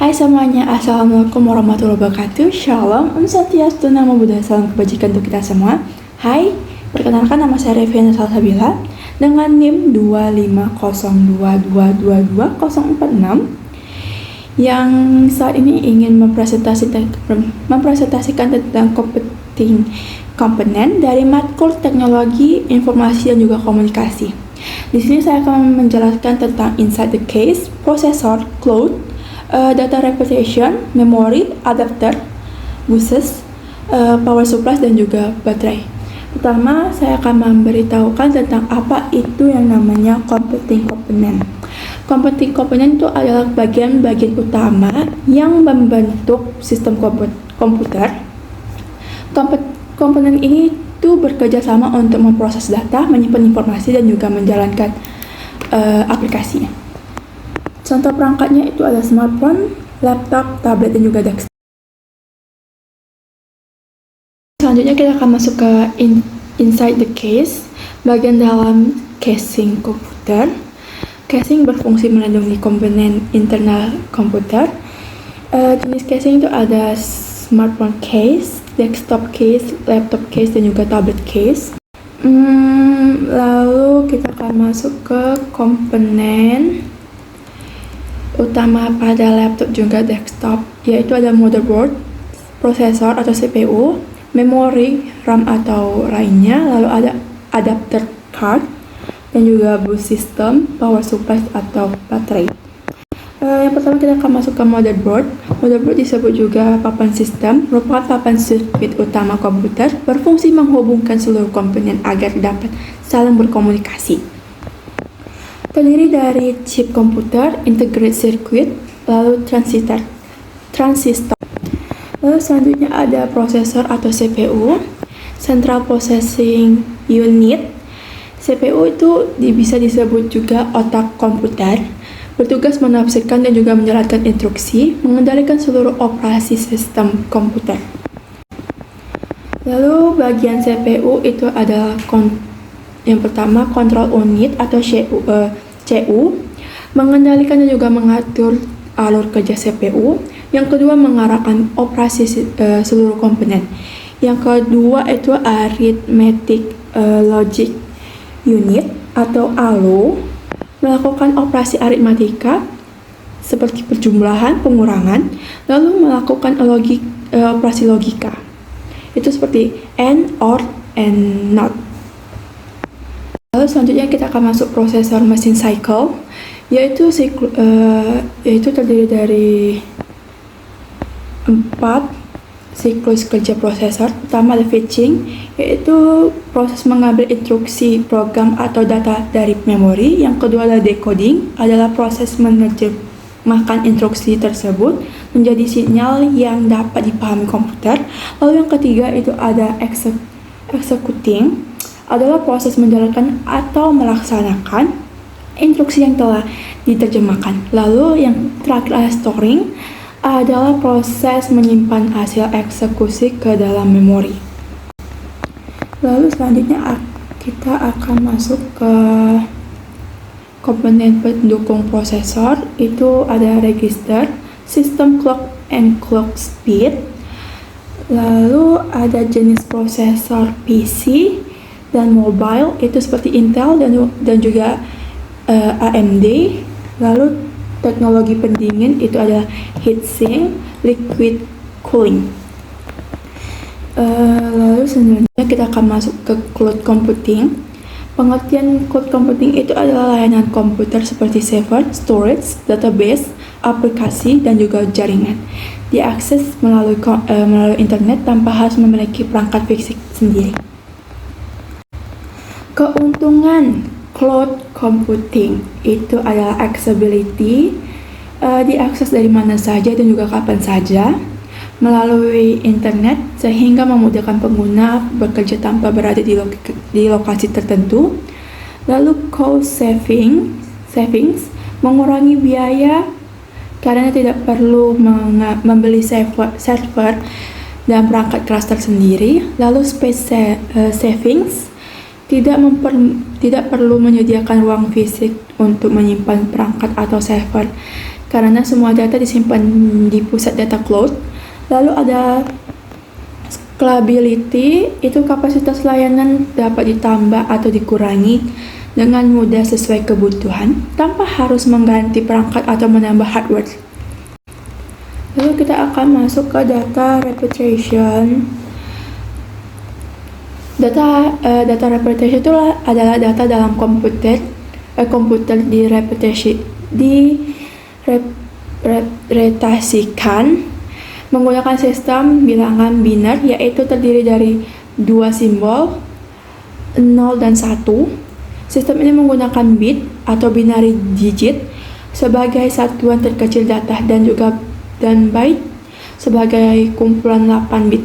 Hai semuanya, Assalamualaikum warahmatullahi wabarakatuh. Shalom, Om Swastiastu, Namo Buddhaya, salam kebajikan untuk kita semua. Hai, perkenalkan nama saya Reviana Salsabila dengan NIM 25022222046 yang saat ini ingin mempresentasikan tentang computing komponen dari matkul teknologi, informasi, dan juga komunikasi. Di sini saya akan menjelaskan tentang inside the case, prosesor, cloud, data representation, memory, adapter, buses, power supply, dan juga baterai. Pertama, saya akan memberitahukan tentang apa itu yang namanya computing component. Computing component itu adalah bagian-bagian utama yang membentuk sistem komputer. Komponen ini itu bekerja sama untuk memproses data, menyimpan informasi, dan juga menjalankan aplikasinya. Contoh perangkatnya itu ada smartphone, laptop, tablet, dan juga desktop. Selanjutnya kita akan masuk ke inside the case, bagian dalam casing komputer. Casing berfungsi melindungi komponen internal komputer. Jenis casing itu ada smartphone case, desktop case, laptop case, dan juga tablet case. Lalu kita akan masuk ke komponen utama pada laptop juga desktop, yaitu ada motherboard, prosesor atau CPU, memori, RAM atau lainnya, lalu ada adapter card, dan juga bus system, power supply atau baterai. Yang pertama kita akan masuk ke motherboard. Motherboard disebut juga papan sistem, merupakan papan sirkuit utama komputer, berfungsi menghubungkan seluruh komponen agar dapat saling berkomunikasi. Terdiri dari chip komputer, integrated circuit, lalu transistor. Lalu selanjutnya ada prosesor atau CPU, Central Processing Unit. CPU itu bisa disebut juga otak komputer, bertugas menafsirkan dan juga menjalankan instruksi, mengendalikan seluruh operasi sistem komputer. Lalu bagian CPU itu adalah yang pertama, control unit atau CU, mengendalikan dan juga mengatur alur kerja CPU. Yang kedua, mengarahkan operasi seluruh komponen. Yang kedua itu arithmetic logic unit atau ALU, melakukan operasi aritmatika seperti perjumlahan, pengurangan, lalu melakukan operasi logika. Itu seperti AND, OR, and NOT. Lalu selanjutnya kita akan masuk prosesor machine cycle, yaitu terdiri dari 4 siklus kerja prosesor. Pertama ada fetching, yaitu proses mengambil instruksi program atau data dari memori. Yang kedua adalah decoding, adalah proses menerjemahkan instruksi tersebut menjadi sinyal yang dapat dipahami komputer. Lalu yang ketiga itu ada executing, adalah proses menjalankan atau melaksanakan instruksi yang telah diterjemahkan. Lalu yang terakhir adalah storing, adalah proses menyimpan hasil eksekusi ke dalam memori. Lalu selanjutnya kita akan masuk ke komponen pendukung prosesor. Itu ada register, system clock and clock speed. Lalu ada jenis prosesor PC dan mobile, itu seperti Intel dan juga AMD. Lalu teknologi pendingin itu adalah heatsink, liquid cooling. Lalu selanjutnya kita akan masuk ke cloud computing. Pengertian cloud computing itu adalah layanan komputer seperti server, storage, database, aplikasi, dan juga jaringan. Diakses melalui internet tanpa harus memiliki perangkat fisik sendiri. Keuntungan cloud computing itu adalah accessibility, diakses dari mana saja dan juga kapan saja melalui internet, sehingga memudahkan pengguna bekerja tanpa berada di lokasi tertentu. Lalu cost savings, mengurangi biaya karena tidak perlu membeli server dan perangkat keras tersendiri. Lalu space savings, tidak perlu menyediakan ruang fisik untuk menyimpan perangkat atau server karena semua data disimpan di pusat data cloud. Lalu ada scalability, itu kapasitas layanan dapat ditambah atau dikurangi dengan mudah sesuai kebutuhan tanpa harus mengganti perangkat atau menambah hardware. Lalu kita akan masuk ke data representation. Data representation itu adalah data dalam komputer direpresentasikan menggunakan sistem bilangan biner, yaitu terdiri dari dua simbol 0 dan 1. Sistem ini menggunakan bit atau binary digit sebagai satuan terkecil data dan byte sebagai kumpulan 8 bit.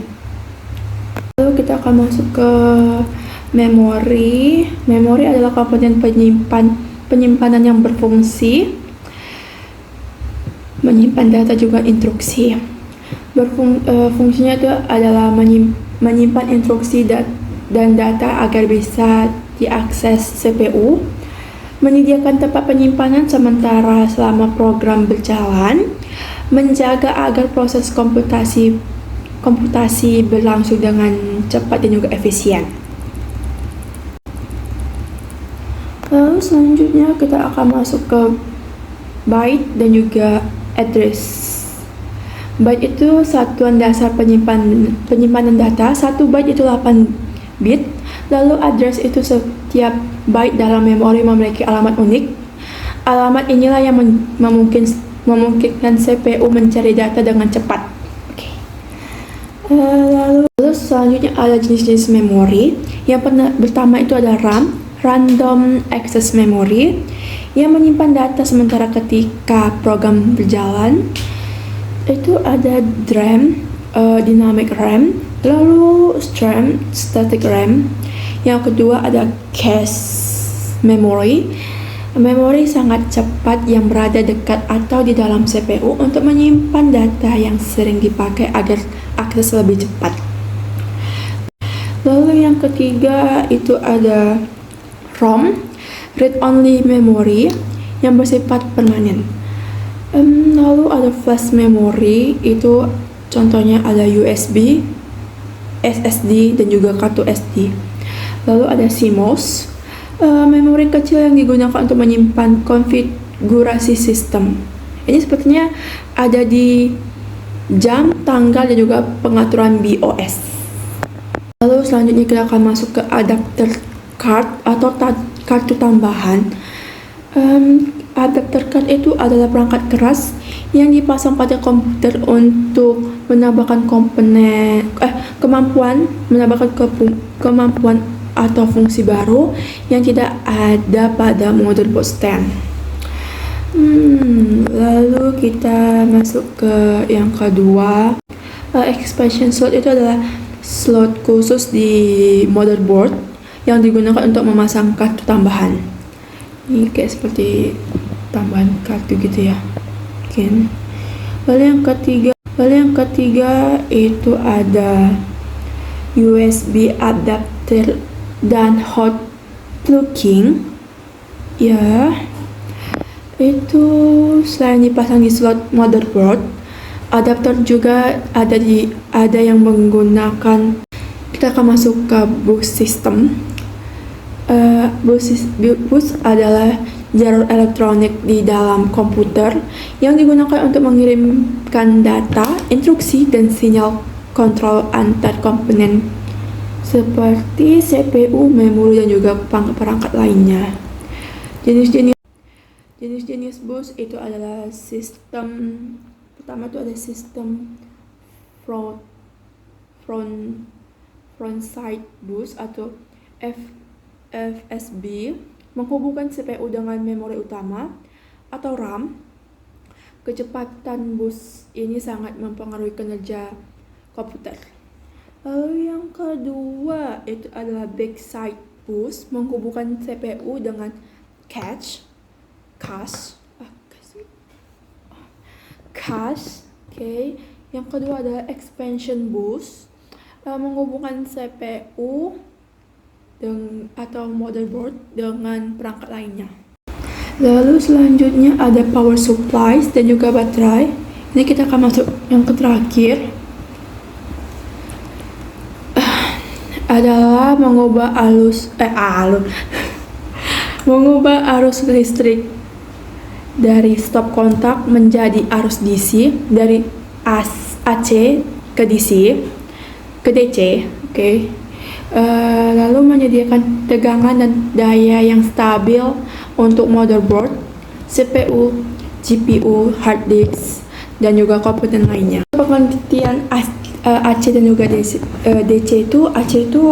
Lalu kita akan masuk ke memori. Memori adalah komponen penyimpanan yang berfungsi menyimpan data juga instruksi. Fungsinya itu adalah menyimpan instruksi dan data agar bisa diakses CPU, menyediakan tempat penyimpanan sementara selama program berjalan, menjaga agar proses komputasi berlangsung dengan cepat dan juga efisien. Lalu selanjutnya kita akan masuk ke byte dan juga address. Byte itu satuan dasar penyimpanan data. 1 byte itu 8 bit. Lalu address itu setiap byte dalam memori memiliki alamat unik. Alamat inilah yang memungkinkan CPU mencari data dengan cepat. Lalu selanjutnya ada jenis-jenis memori. Yang pertama itu ada RAM, Random Access Memory, yang menyimpan data sementara ketika program berjalan. Itu ada DRAM, Dynamic RAM, lalu STRAM, Static RAM. Yang kedua ada Cache Memory, memori sangat cepat yang berada dekat atau di dalam CPU untuk menyimpan data yang sering dipakai agar akses lebih cepat. Lalu yang ketiga itu ada ROM, Read Only Memory, yang bersifat permanen. Lalu ada flash memory, itu contohnya ada USB, SSD, dan juga kartu SD. Lalu ada CMOS, memori kecil yang digunakan untuk menyimpan konfigurasi sistem. Ini sepertinya ada di jam, tanggal, dan juga pengaturan BIOS. Lalu selanjutnya kita akan masuk ke adapter card atau kartu tambahan. Adapter card itu adalah perangkat keras yang dipasang pada komputer untuk menambahkan kemampuan atau fungsi baru yang tidak ada pada motherboard stand. Lalu kita masuk ke yang kedua. Expansion slot itu adalah slot khusus di motherboard yang digunakan untuk memasang kartu tambahan. Ini kayak seperti tambahan kartu gitu ya. Lalu yang ketiga itu ada USB adapter dan hot plugging. Ya, itu selain dipasang di slot motherboard, adapter juga ada yang menggunakan. Kita akan masuk ke boot system. Bus adalah jalur elektronik di dalam komputer yang digunakan untuk mengirimkan data, instruksi, dan sinyal kontrol antar komponen seperti CPU, memori, dan juga perangkat lainnya. Jenis-jenis bus itu adalah sistem pertama itu ada sistem frontside bus atau FSB, menghubungkan CPU dengan memori utama atau RAM. Kecepatan bus ini sangat mempengaruhi kinerja komputer. Lalu yang kedua itu adalah backside bus, menghubungkan CPU dengan cache. Yang kedua adalah expansion bus, menghubungkan CPU atau motherboard dengan perangkat lainnya. Lalu selanjutnya ada power supplies dan juga baterai. Ini kita akan masuk yang ke terakhir. Adalah mengubah mengubah arus listrik dari stop kontak menjadi arus DC, dari AC ke DC ke DC, oke. Lalu menyediakan tegangan dan daya yang stabil untuk motherboard, CPU, GPU, hard disk, dan juga komponen lainnya. Pengertian AC dan juga DC itu, AC itu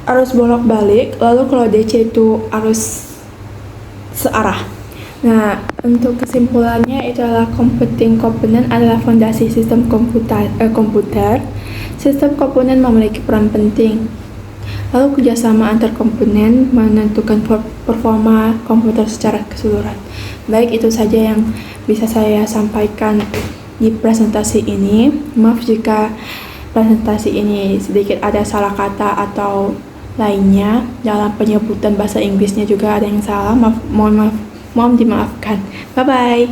arus bolak-balik, lalu kalau DC itu arus searah. Nah, untuk kesimpulannya itu adalah computing component adalah fondasi sistem komputer. Sistem komponen memiliki peran penting. Lalu kerjasama antar komponen menentukan performa komputer secara keseluruhan. Baik, itu saja yang bisa saya sampaikan di presentasi ini. Maaf jika presentasi ini sedikit ada salah kata atau lainnya. Dalam penyebutan bahasa Inggrisnya juga ada yang salah. Mohon dimaafkan. Bye-bye.